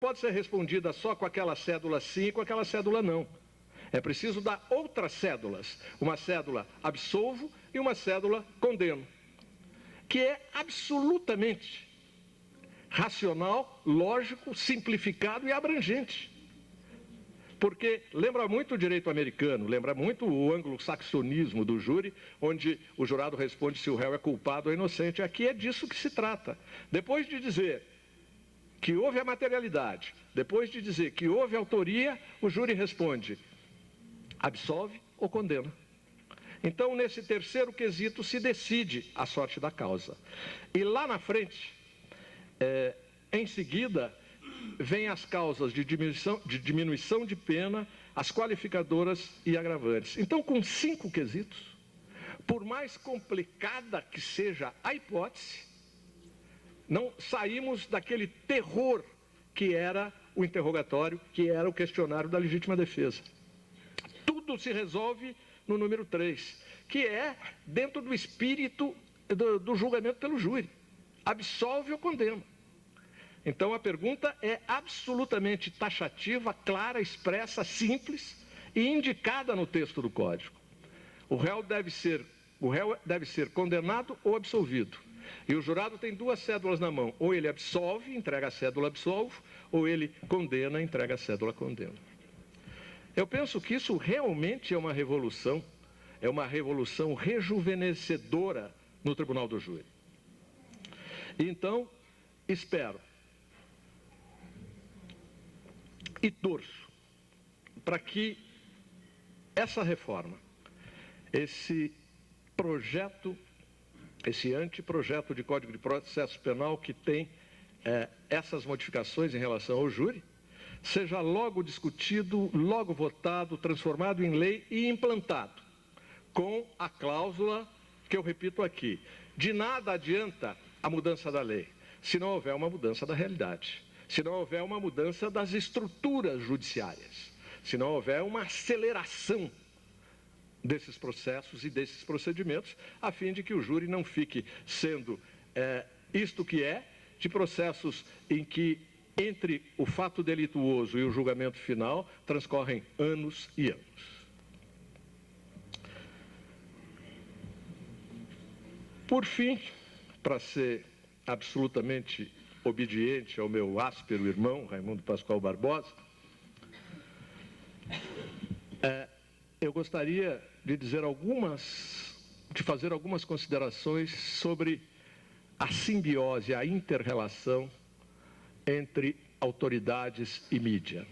pode ser respondida só com aquela cédula sim e com aquela cédula não. É preciso dar outras cédulas, uma cédula absolvo e uma cédula condeno, que é absolutamente racional, lógico, simplificado e abrangente. Porque lembra muito o direito americano, lembra muito o anglo-saxonismo do júri, onde o jurado responde se o réu é culpado ou inocente. Aqui é disso que se trata. Depois de dizer que houve a materialidade, depois de dizer que houve autoria, o júri responde, absolve ou condena. Então, nesse terceiro quesito, se decide a sorte da causa. E lá na frente, em seguida, vêm as causas de diminuição de pena, as qualificadoras e agravantes. Então, com 5 quesitos, por mais complicada que seja a hipótese, não saímos daquele terror que era o interrogatório, que era o questionário da legítima defesa. Tudo se resolve no número 3, que é dentro do espírito do julgamento pelo júri. Absolve ou condena. Então a pergunta é absolutamente taxativa, clara, expressa, simples e indicada no texto do Código. O réu deve ser condenado ou absolvido. E o jurado tem 2 cédulas na mão. Ou ele absolve, entrega a cédula absolvo, ou ele condena, entrega a cédula condena. Eu penso que isso realmente é uma revolução rejuvenescedora no Tribunal do Júri. Então, espero e torço para que essa reforma, esse anteprojeto de Código de Processo Penal que tem essas modificações em relação ao júri, seja logo discutido, logo votado, transformado em lei e implantado, com a cláusula que eu repito aqui: de nada adianta a mudança da lei, se não houver uma mudança da realidade, se não houver uma mudança das estruturas judiciárias, se não houver uma aceleração desses processos e desses procedimentos, a fim de que o júri não fique sendo isto que é, de processos em que entre o fato delituoso e o julgamento final transcorrem anos e anos. Por fim, para ser absolutamente obediente ao meu áspero irmão, Raimundo Pascoal Barbosa, eu gostaria de fazer algumas considerações sobre a simbiose, a inter-relação entre autoridades e mídia,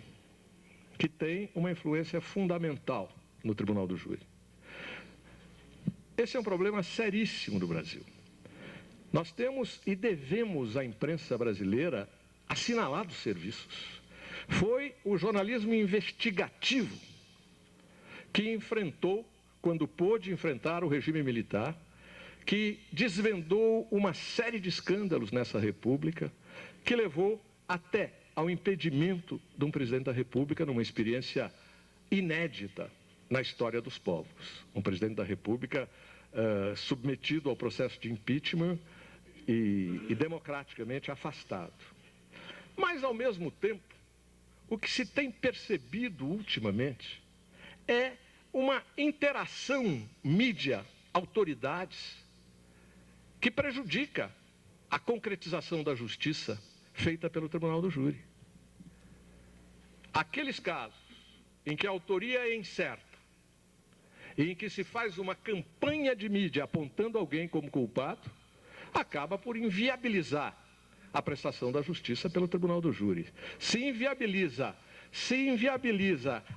que tem uma influência fundamental no Tribunal do Júri. Esse é um problema seríssimo no Brasil. Nós temos e devemos à imprensa brasileira assinalar os serviços. Foi o jornalismo investigativo que enfrentou, quando pôde enfrentar o regime militar, que desvendou uma série de escândalos nessa República, que levou até ao impedimento de um presidente da República numa experiência inédita na história dos povos. Um presidente da República submetido ao processo de impeachment e democraticamente afastado. Mas, ao mesmo tempo, o que se tem percebido ultimamente é uma interação mídia-autoridades que prejudica a concretização da justiça feita pelo Tribunal do Júri. Aqueles casos em que a autoria é incerta e em que se faz uma campanha de mídia apontando alguém como culpado, acaba por inviabilizar a prestação da justiça pelo Tribunal do Júri. Se inviabiliza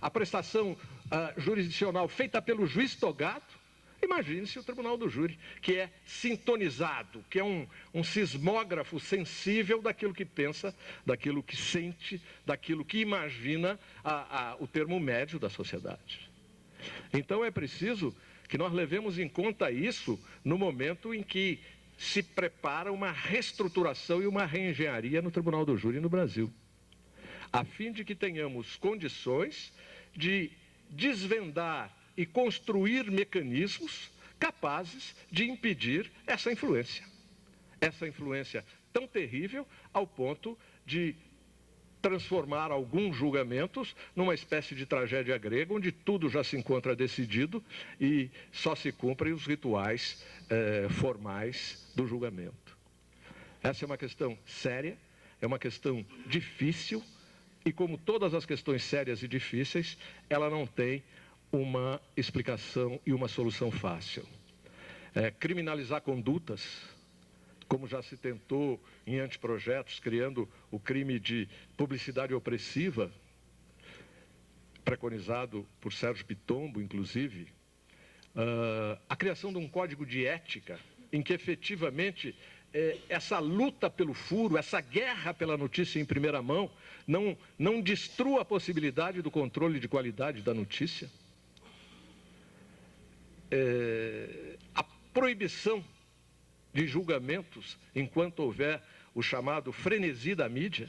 a prestação jurisdicional feita pelo juiz togado, imagine-se o Tribunal do Júri, que é sintonizado, que é um sismógrafo sensível daquilo que pensa, daquilo que sente, daquilo que imagina o termo médio da sociedade. Então é preciso que nós levemos em conta isso no momento em que se prepara uma reestruturação e uma reengenharia no Tribunal do Júri no Brasil, a fim de que tenhamos condições de desvendar e construir mecanismos capazes de impedir essa influência tão terrível ao ponto de transformar alguns julgamentos numa espécie de tragédia grega, onde tudo já se encontra decidido e só se cumprem os rituais formais do julgamento. Essa é uma questão séria, é uma questão difícil, e como todas as questões sérias e difíceis, ela não tem uma explicação e uma solução fácil. Criminalizar condutas, como já se tentou em anteprojetos, criando o crime de publicidade opressiva, preconizado por Sérgio Pitombo, inclusive, a criação de um código de ética, em que efetivamente essa luta pelo furo, essa guerra pela notícia em primeira mão, não destrua a possibilidade do controle de qualidade da notícia. A proibição de julgamentos enquanto houver o chamado frenesi da mídia,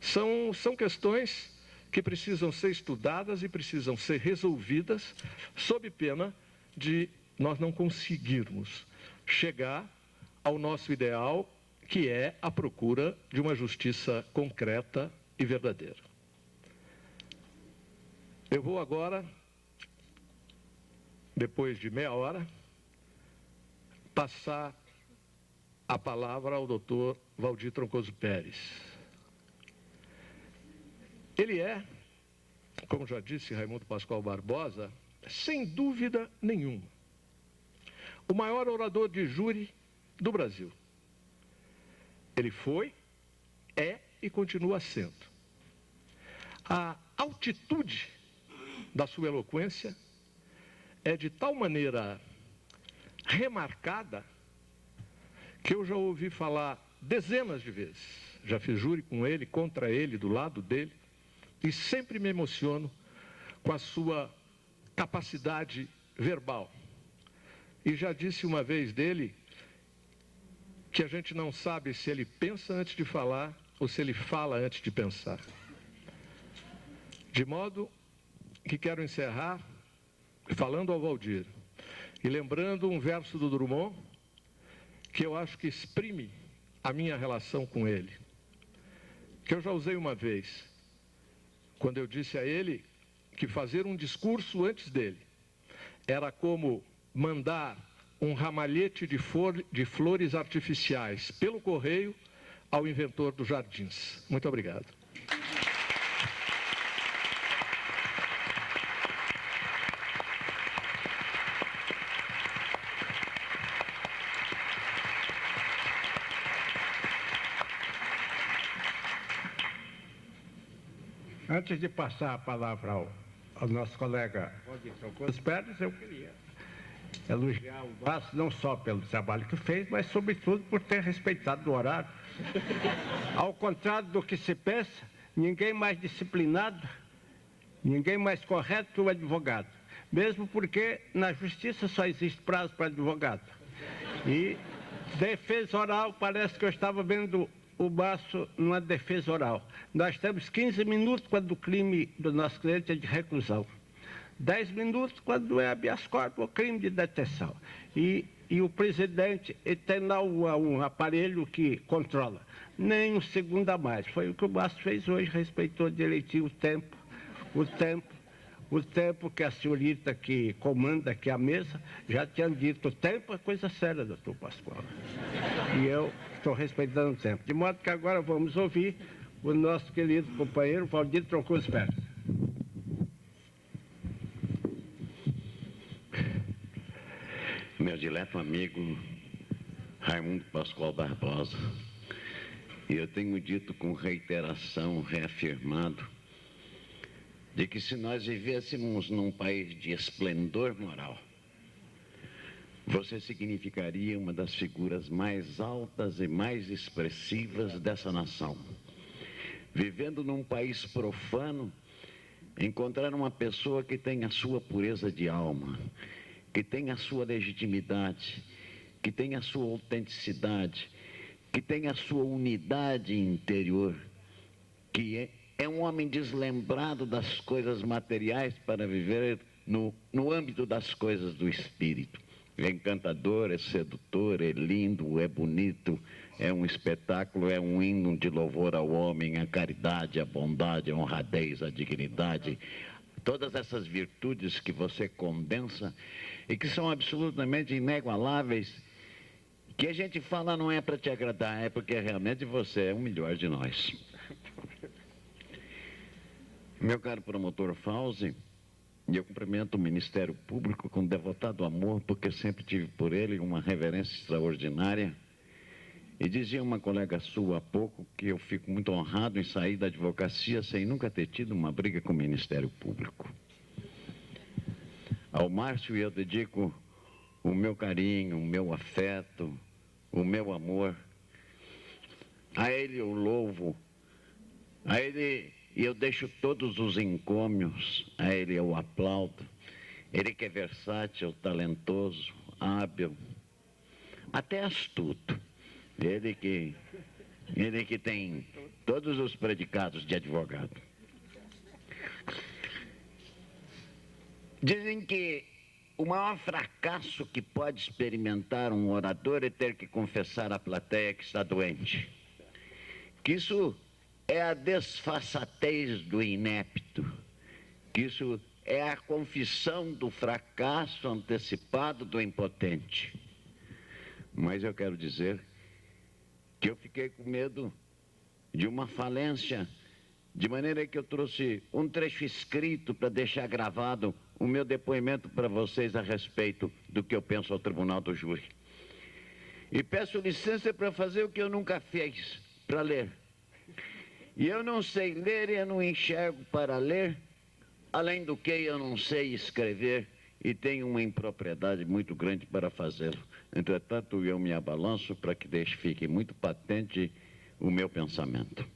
são questões que precisam ser estudadas e precisam ser resolvidas sob pena de nós não conseguirmos chegar ao nosso ideal, que é a procura de uma justiça concreta e verdadeira. Eu vou agora, depois de meia hora, passar a palavra ao doutor Valdir Troncoso Pérez. Ele é, como já disse Raimundo Pascoal Barbosa, sem dúvida nenhuma, o maior orador de júri do Brasil. Ele foi, é e continua sendo. A altitude da sua eloquência é de tal maneira remarcada que eu já ouvi falar dezenas de vezes. Já fiz júri com ele, contra ele, do lado dele, e sempre me emociono com a sua capacidade verbal. E já disse uma vez dele que a gente não sabe se ele pensa antes de falar ou se ele fala antes de pensar. De modo que quero encerrar falando ao Valdir e lembrando um verso do Drummond que eu acho que exprime a minha relação com ele, que eu já usei uma vez, quando eu disse a ele que fazer um discurso antes dele era como mandar um ramalhete de flores artificiais pelo correio ao inventor dos jardins. Muito obrigado. Antes de passar a palavra ao nosso colega Valdir Troncoso Pérez, eu queria elogiar o Basso não só pelo trabalho que fez, mas sobretudo por ter respeitado o horário. Ao contrário do que se pensa, ninguém mais disciplinado, ninguém mais correto que o advogado. Mesmo porque na justiça só existe prazo para advogado. E defesa oral, parece que eu estava vendo o Basso numa defesa oral. Nós temos 15 minutos quando o crime do nosso cliente é de reclusão. 10 minutos quando é habeas corpus ou crime de detenção. E o presidente tem lá um aparelho que controla. Nem um segundo a mais. Foi o que o Basso fez hoje, respeitou direitinho o tempo que a senhorita que comanda aqui a mesa já tinha dito. O tempo é coisa séria, doutor Pascoal. E eu estou respeitando o tempo. De modo que agora vamos ouvir o nosso querido companheiro Valdir Troncoso Pérez. Meu dileto amigo Raimundo Pascoal Barbosa, eu tenho dito com reiteração, reafirmado, de que se nós vivêssemos num país de esplendor moral, você significaria uma das figuras mais altas e mais expressivas dessa nação. Vivendo num país profano, encontrar uma pessoa que tem a sua pureza de alma, que tem a sua legitimidade, que tem a sua autenticidade, que tem a sua unidade interior, que é um homem deslembrado das coisas materiais para viver no âmbito das coisas do espírito. É encantador, é sedutor, é lindo, é bonito, é um espetáculo, é um hino de louvor ao homem, à caridade, à bondade, à honradez, à dignidade. Todas essas virtudes que você condensa e que são absolutamente inigualáveis, que a gente fala não é para te agradar, é porque realmente você é o melhor de nós. Meu caro promotor Fauzi, eu cumprimento o Ministério Público com devotado amor, porque sempre tive por ele uma reverência extraordinária. E dizia uma colega sua há pouco que eu fico muito honrado em sair da advocacia sem nunca ter tido uma briga com o Ministério Público. Ao Márcio eu dedico o meu carinho, o meu afeto, o meu amor. A ele eu louvo, a ele eu deixo todos os encômios, a ele eu aplaudo. Ele que é versátil, talentoso, hábil, até astuto. Ele que tem todos os predicados de advogado. Dizem que o maior fracasso que pode experimentar um orador é ter que confessar à plateia que está doente. Que isso é a desfaçatez do inepto. Que isso é a confissão do fracasso antecipado do impotente. Mas eu quero dizer que eu fiquei com medo de uma falência, de maneira que eu trouxe um trecho escrito para deixar gravado o meu depoimento para vocês a respeito do que eu penso ao Tribunal do Júri. E peço licença para fazer o que eu nunca fiz, para ler. E eu não sei ler e eu não enxergo para ler, além do que eu não sei escrever e tenho uma impropriedade muito grande para fazê-lo. Entretanto, eu me abalanço para que fique muito patente o meu pensamento.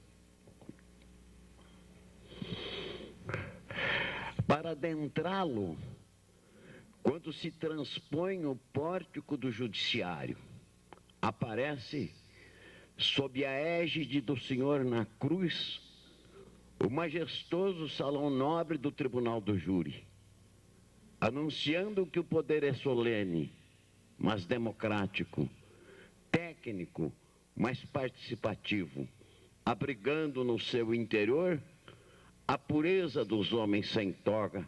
Para adentrá-lo, quando se transpõe o pórtico do judiciário, aparece, sob a égide do Senhor na cruz, o majestoso salão nobre do Tribunal do Júri, anunciando que o poder é solene, mas democrático, técnico, mas participativo, abrigando no seu interior a pureza dos homens sem toga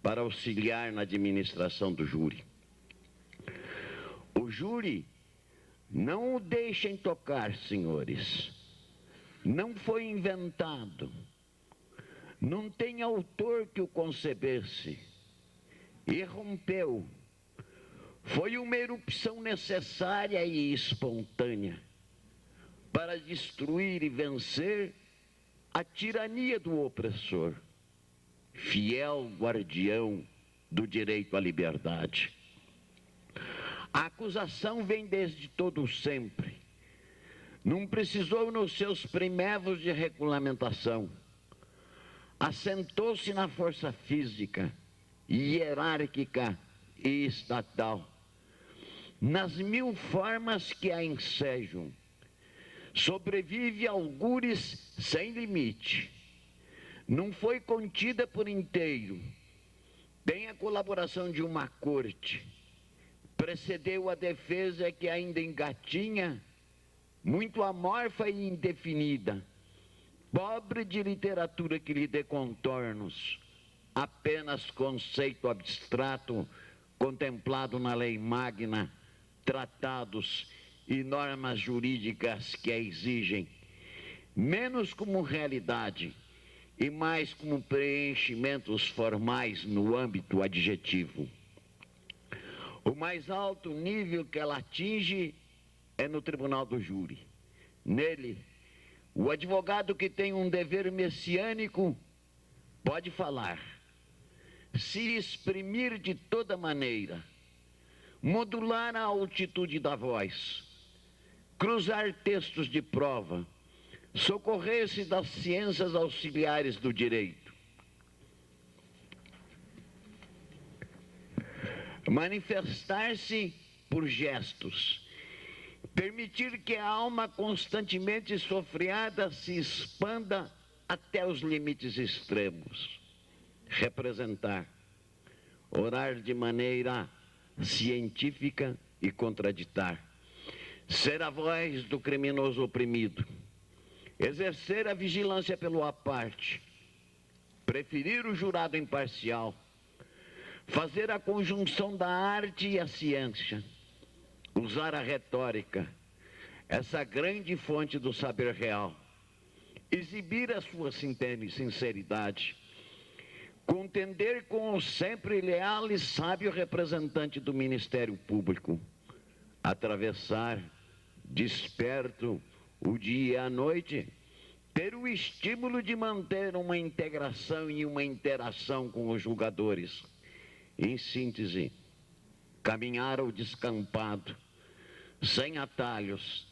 para auxiliar na administração do júri. O júri não o deixem tocar, senhores. Não foi inventado. Não tem autor que o concebesse. Irrompeu. Foi uma erupção necessária e espontânea para destruir e vencer a tirania do opressor, fiel guardião do direito à liberdade. A acusação vem desde todo sempre. Não precisou nos seus primevos de regulamentação. Assentou-se na força física, hierárquica e estatal, nas mil formas que a ensejam. Sobrevive a algures sem limite. Não foi contida por inteiro. Tem a colaboração de uma corte. Precedeu a defesa que ainda engatinha, muito amorfa e indefinida, pobre de literatura que lhe dê contornos, apenas conceito abstrato contemplado na lei magna, tratados e normas jurídicas que a exigem, menos como realidade e mais como preenchimentos formais no âmbito adjetivo. O mais alto nível que ela atinge é no Tribunal do Júri. Nele, o advogado que tem um dever messiânico pode falar, se exprimir de toda maneira, modular a altitude da voz, cruzar textos de prova, socorrer-se das ciências auxiliares do direito, manifestar-se por gestos, permitir que a alma constantemente sofreada se expanda até os limites extremos, representar, orar de maneira científica e contraditar, ser a voz do criminoso oprimido, exercer a vigilância pelo à parte, preferir o jurado imparcial, fazer a conjunção da arte e a ciência, usar a retórica, essa grande fonte do saber real, exibir a sua sinceridade, contender com o sempre leal e sábio representante do Ministério Público, atravessar desperto o dia e a noite, ter o estímulo de manter uma integração e uma interação com os julgadores. Em síntese, caminhar ao descampado, sem atalhos,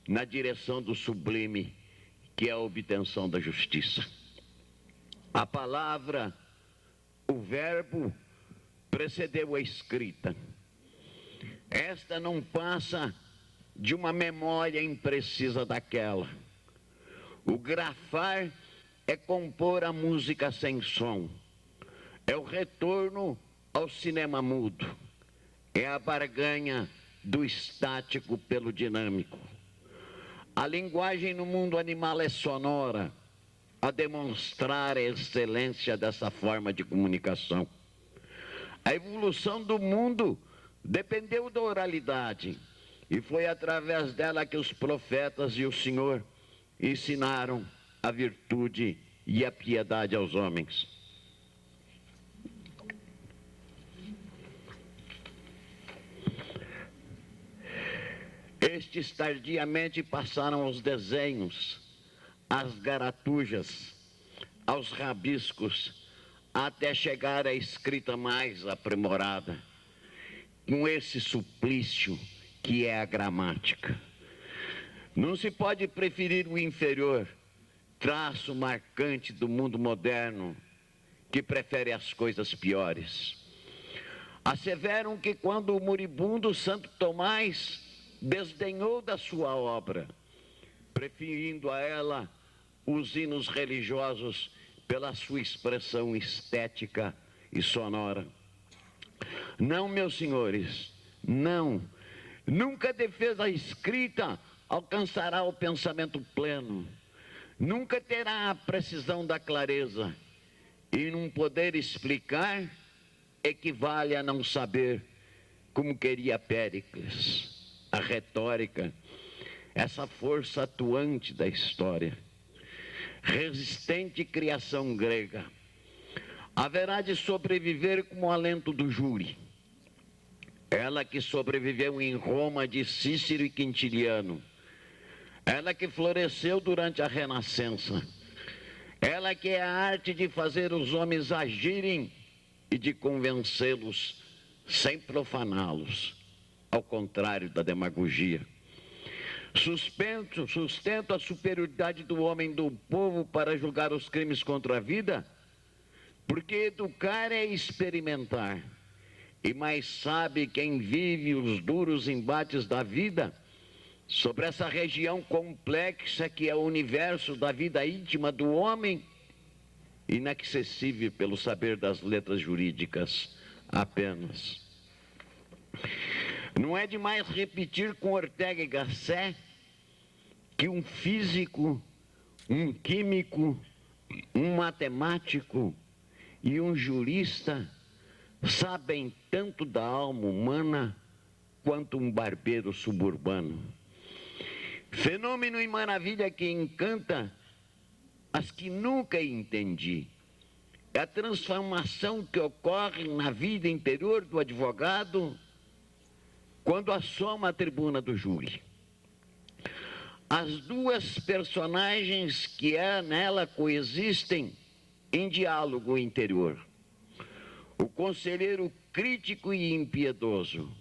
na direção do sublime, que é a obtenção da justiça. A palavra, o verbo, precedeu a escrita. Esta não passa de uma memória imprecisa daquela. O grafar é compor a música sem som. É o retorno ao cinema mudo. É a barganha do estático pelo dinâmico. A linguagem no mundo animal é sonora, a demonstrar a excelência dessa forma de comunicação. A evolução do mundo dependeu da oralidade, e foi através dela que os profetas e o Senhor ensinaram a virtude e a piedade aos homens. Estes tardiamente passaram aos desenhos, às garatujas, aos rabiscos, até chegar à escrita mais aprimorada, com esse suplício que é a gramática. Não se pode preferir o inferior, traço marcante do mundo moderno, que prefere as coisas piores. Asseveram que quando o moribundo Santo Tomás desdenhou da sua obra, preferindo a ela os hinos religiosos pela sua expressão estética e sonora. Não, meus senhores, não. Nunca a defesa escrita alcançará o pensamento pleno. Nunca terá a precisão da clareza. E não poder explicar equivale a não saber, como queria Péricles. A retórica, essa força atuante da história, resistente criação grega, haverá de sobreviver como o alento do júri. Ela que sobreviveu em Roma de Cícero e Quintiliano, ela que floresceu durante a Renascença, ela que é a arte de fazer os homens agirem e de convencê-los sem profaná-los, ao contrário da demagogia. Sustento a superioridade do homem do povo para julgar os crimes contra a vida, porque educar é experimentar, e mais sabe quem vive os duros embates da vida sobre essa região complexa que é o universo da vida íntima do homem, inacessível pelo saber das letras jurídicas apenas. Não é demais repetir com Ortega y Gasset que um físico, um químico, um matemático e um jurista sabem tanto da alma humana quanto um barbeiro suburbano. Fenômeno e maravilha que encanta as que nunca entendi. É a transformação que ocorre na vida interior do advogado quando assoma a tribuna do júri. As duas personagens que nela coexistem em diálogo interior. O conselheiro crítico e impiedoso,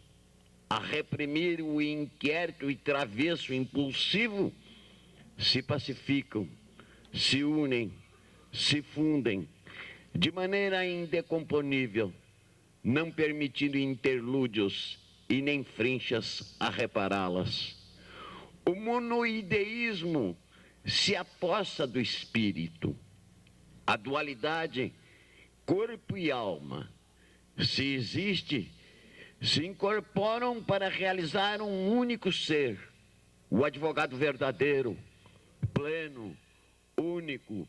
a reprimir o inquieto e travesso impulsivo, se pacificam, se unem, se fundem, de maneira indecomponível, não permitindo interlúdios e nem frinchas a repará-las. O monoideísmo se apossa do espírito. A dualidade, corpo e alma, se existe, se incorporam para realizar um único ser, O advogado verdadeiro, pleno, único,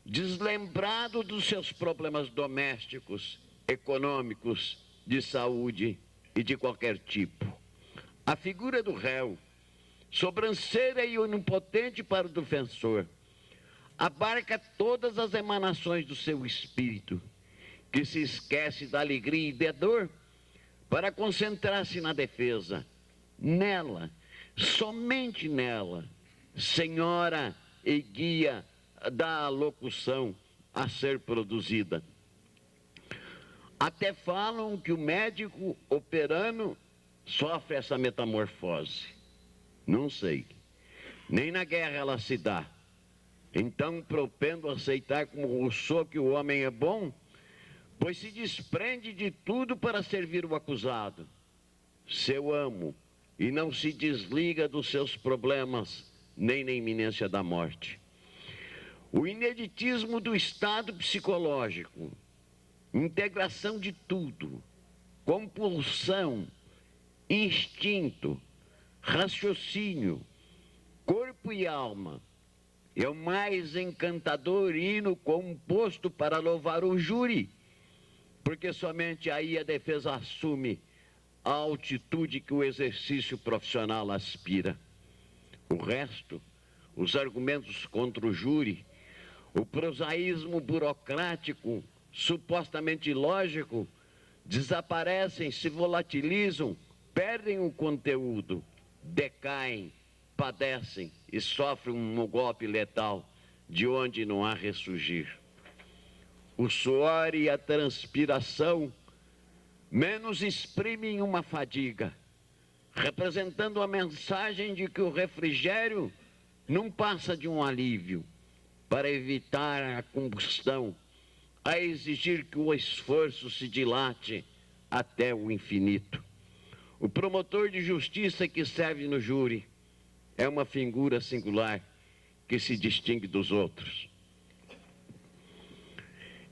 deslembrado dos seus problemas domésticos, econômicos, de saúde e de qualquer tipo. A figura do réu, sobranceira e onipotente para o defensor, abarca todas as emanações do seu espírito, que se esquece da alegria e da dor para concentrar-se na defesa. Nela, somente nela, senhora e guia da locução a ser produzida. Até falam que o médico operando sofre essa metamorfose. Não sei. Nem na guerra ela se dá. Então, propendo a aceitar como Rousseau que o homem é bom, pois se desprende de tudo para servir o acusado, seu amo, e não se desliga dos seus problemas, nem na iminência da morte. O ineditismo do estado psicológico, integração de tudo, compulsão, instinto, raciocínio, corpo e alma, é o mais encantador hino composto para louvar o júri, porque somente aí a defesa assume a altitude que o exercício profissional aspira. O resto, os argumentos contra o júri, o prosaísmo burocrático, supostamente lógico, desaparecem, se volatilizam, perdem o conteúdo, decaem, padecem e sofrem um golpe letal de onde não há ressurgir. O suor e a transpiração menos exprimem uma fadiga, representando a mensagem de que o refrigério não passa de um alívio para evitar a combustão, a exigir que o esforço se dilate até o infinito. O promotor de justiça que serve no júri é uma figura singular que se distingue dos outros.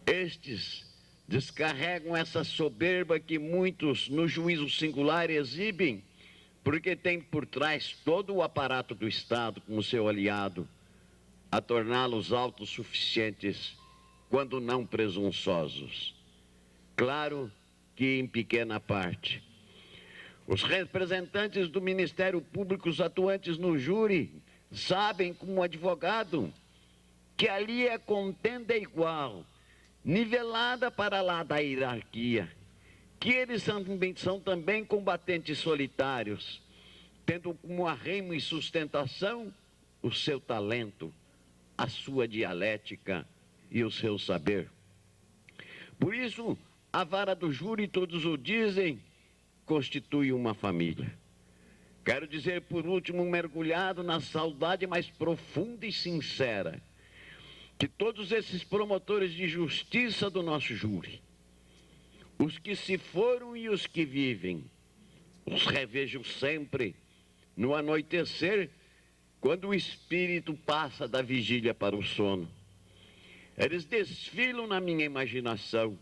Estes descarregam essa soberba que muitos no juízo singular exibem, porque tem por trás todo o aparato do Estado como seu aliado, a torná-los autossuficientes, quando não presunçosos. Claro que em pequena parte. Os representantes do Ministério Público, os atuantes no júri, sabem como advogado que ali a contenda é igual, nivelada para lá da hierarquia, que eles são também combatentes solitários, tendo como arreimo e sustentação o seu talento, a sua dialética e o seu saber. Por isso, a vara do júri, todos o dizem, constitui uma família. Quero dizer, por último, mergulhado na saudade mais profunda e sincera, que todos esses promotores de justiça do nosso júri, os que se foram e os que vivem, os revejo sempre no anoitecer, quando o espírito passa da vigília para o sono. Eles desfilam na minha imaginação,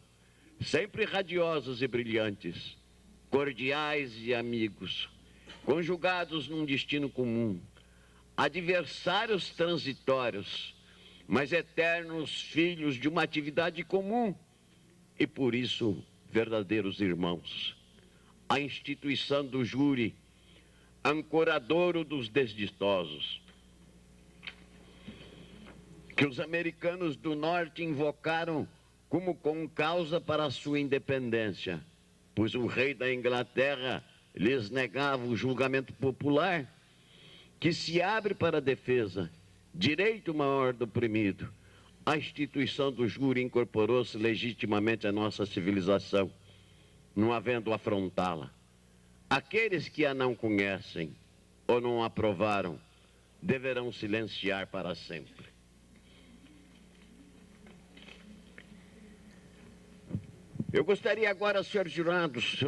sempre radiosos e brilhantes, cordiais e amigos, conjugados num destino comum, adversários transitórios, mas eternos filhos de uma atividade comum e, por isso, verdadeiros irmãos. A instituição do júri, ancoradouro dos desditosos, que os americanos do norte invocaram como concausa para a sua independência, pois o rei da Inglaterra lhes negava o julgamento popular, que se abre para a defesa, direito maior do oprimido. A instituição do júri incorporou-se legitimamente à nossa civilização, não havendo afrontá-la. Aqueles que a não conhecem ou não aprovaram deverão silenciar para sempre. Eu gostaria agora, senhores jurados,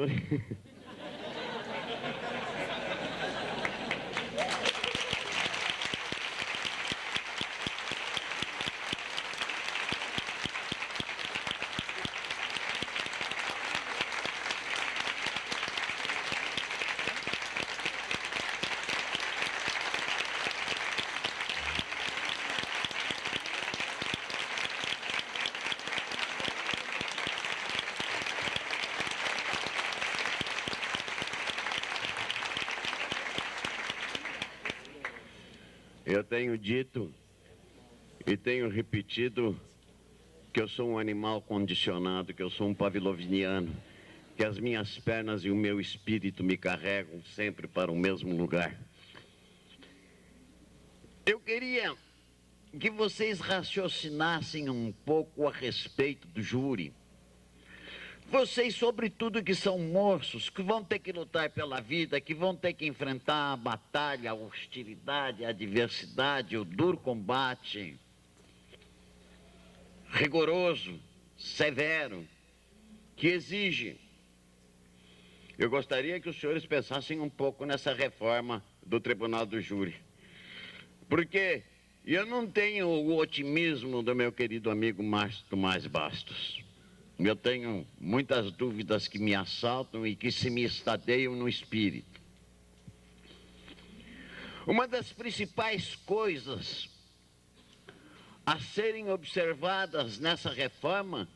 Eu tenho dito e tenho repetido que eu sou um animal condicionado, que eu sou um pavloviano, que as minhas pernas e o meu espírito me carregam sempre para o mesmo lugar. Eu queria que vocês raciocinassem um pouco a respeito do júri. Vocês, sobretudo, que são moços, que vão ter que lutar pela vida, que vão ter que enfrentar a batalha, a hostilidade, a adversidade, o duro combate, rigoroso, severo, que exige. Eu gostaria que os senhores pensassem um pouco nessa reforma do Tribunal do Júri. Porque eu não tenho o otimismo do meu querido amigo Tomás Bastos. Eu tenho muitas dúvidas que me assaltam e que se me estadeiam no espírito. Uma das principais coisas a serem observadas nessa reforma,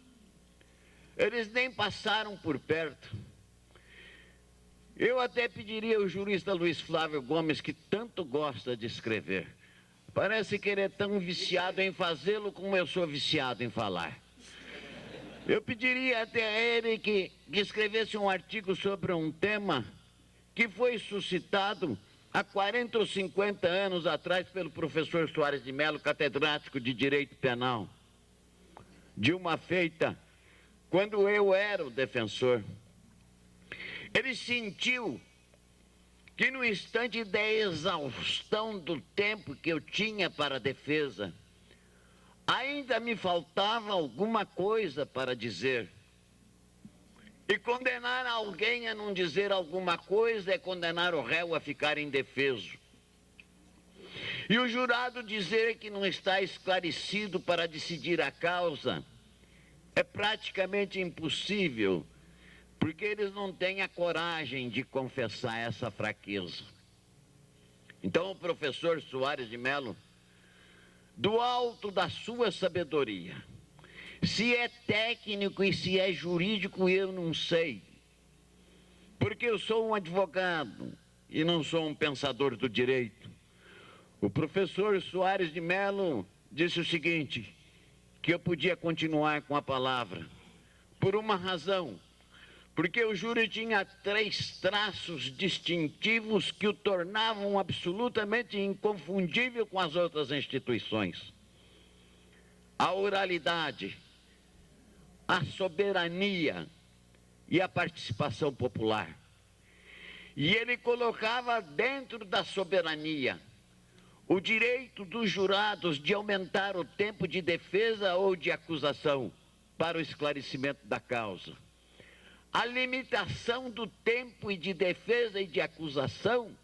eles nem passaram por perto. Eu até pediria ao jurista Luiz Flávio Gomes, que tanto gosta de escrever, parece que ele é tão viciado em fazê-lo como eu sou viciado em falar. Eu pediria até a ele que escrevesse um artigo sobre um tema que foi suscitado há 40 ou 50 anos atrás pelo professor Soares de Mello, catedrático de Direito Penal, de uma feita quando eu era o defensor. Ele sentiu que no instante da exaustão do tempo que eu tinha para a defesa, ainda me faltava alguma coisa para dizer. E condenar alguém a não dizer alguma coisa é condenar o réu a ficar indefeso. E o jurado dizer que não está esclarecido para decidir a causa é praticamente impossível, porque eles não têm a coragem de confessar essa fraqueza. Então o professor Soares de Mello, do alto da sua sabedoria, se é técnico e se é jurídico, eu não sei, porque eu sou um advogado e não sou um pensador do direito. O professor Soares de Mello disse o seguinte, que eu podia continuar com a palavra, por uma razão, porque o júri tinha 3 traços distintivos que o tornavam absolutamente inconfundível com as outras instituições: a oralidade, a soberania e a participação popular. E ele colocava dentro da soberania o direito dos jurados de aumentar o tempo de defesa ou de acusação para o esclarecimento da causa. A limitação do tempo e de defesa e de acusação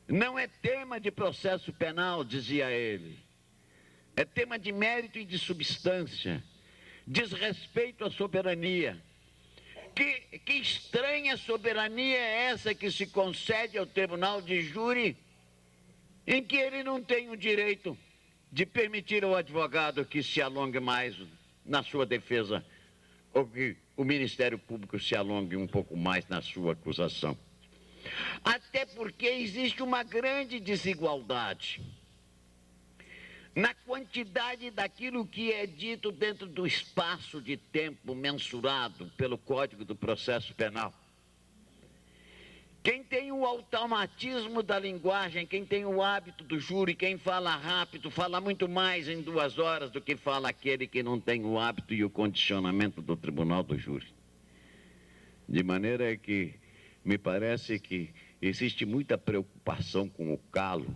não é tema de processo penal, dizia ele. É tema de mérito e de substância. Diz respeito à soberania. Que estranha soberania é essa que se concede ao tribunal de júri, em que ele não tem o direito de permitir ao advogado que se alongue mais na sua defesa, ou que o Ministério Público se alongue um pouco mais na sua acusação. Até porque existe uma grande desigualdade na quantidade daquilo que é dito dentro do espaço de tempo mensurado pelo Código do Processo Penal. Quem tem o automatismo da linguagem, quem tem o hábito do júri, quem fala rápido, fala muito mais em 2 horas do que fala aquele que não tem o hábito e o condicionamento do tribunal do júri. De maneira que me parece que existe muita preocupação com o calo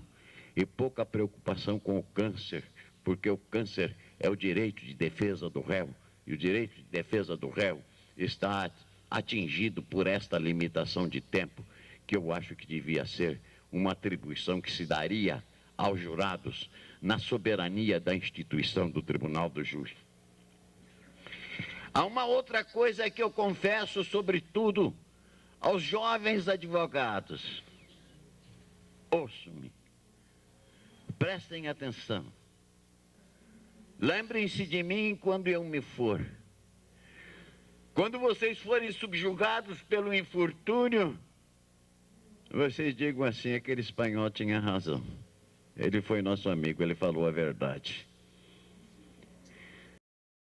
e pouca preocupação com o câncer, porque o câncer é o direito de defesa do réu, e o direito de defesa do réu está atingido por esta limitação de tempo, que eu acho que devia ser uma atribuição que se daria aos jurados na soberania da instituição do Tribunal do Júri. Há uma outra coisa que eu confesso, sobretudo, aos jovens advogados. Ouçam-me. Prestem atenção. Lembrem-se de mim quando eu me for. Quando vocês forem subjugados pelo infortúnio, vocês digam assim, aquele espanhol tinha razão. Ele foi nosso amigo, ele falou a verdade.